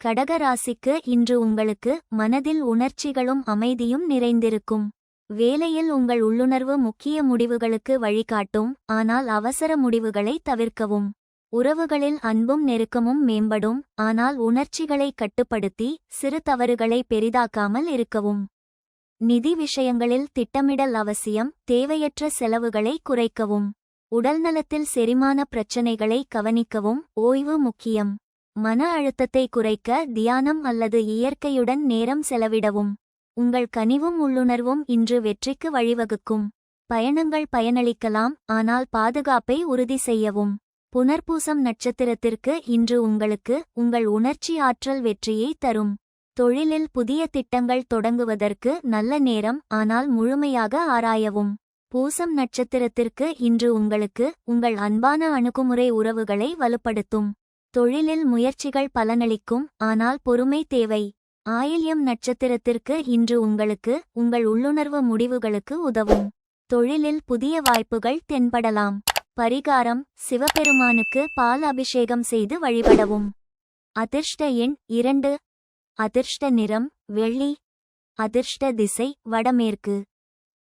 கடக ராசிக்கு இன்று உங்களுக்கு மனதில் உணர்ச்சிகளும் அமைதியும் நிறைந்திருக்கும். வேலையில் உங்கள் உள்ளுணர்வு முக்கிய முடிவுகளுக்கு வழிகாட்டும், ஆனால் அவசர முடிவுகளை தவிர்க்கவும். உறவுகளில் அன்பும் நெருக்கமும் மேம்படும், ஆனால் உணர்ச்சிகளை கட்டுப்படுத்தி சிறு தவறுகளை பெரிதாக்காமல் இருக்கவும். நிதி விஷயங்களில் திட்டமிடல் அவசியம், தேவையற்ற செலவுகளை குறைக்கவும். உடல்நலத்தில் செரிமான பிரச்சனைகளை கவனிக்கவும், ஓய்வு முக்கியம். மன அழுத்தத்தை குறைக்க தியானம் அல்லது இயற்கையுடன் நேரம் செலவிடவும். உங்கள் கனிவும் உள்ளுணர்வும் இன்று வெற்றிக்கு வழிவகுக்கும். பயணங்கள் பயனளிக்கலாம், ஆனால் பாதுகாப்பை உறுதி செய்யவும். புனர்பூசம் நட்சத்திரத்திற்கு இன்று உங்களுக்கு உங்கள் உணர்ச்சி ஆற்றல் வெற்றியை தரும். தொழிலில் புதிய திட்டங்கள் தொடங்குவதற்கு நல்ல நேரம், ஆனால் முழுமையாக ஆராயவும். பூசம் நட்சத்திரத்திற்கு இன்று உங்களுக்கு உங்கள் அன்பான அணுகுமுறை உறவுகளை வலுப்படுத்தும். தொழிலில் முயற்சிகள் பலனளிக்கும், ஆனால் பொறுமை தேவை. ஆயில்யம் நட்சத்திரத்திற்கு இன்று உங்களுக்கு உங்கள் உள்ளுணர்வு முடிவுகளுக்கு உதவும். தொழிலில் புதிய வாய்ப்புகள் தென்படலாம். பரிகாரம்: சிவபெருமானுக்கு பால் அபிஷேகம் செய்து வழிபடவும். அதிர்ஷ்ட எண் 2. அதிர்ஷ்ட நிறம் வெள்ளி. அதிர்ஷ்ட திசை வடமேற்கு.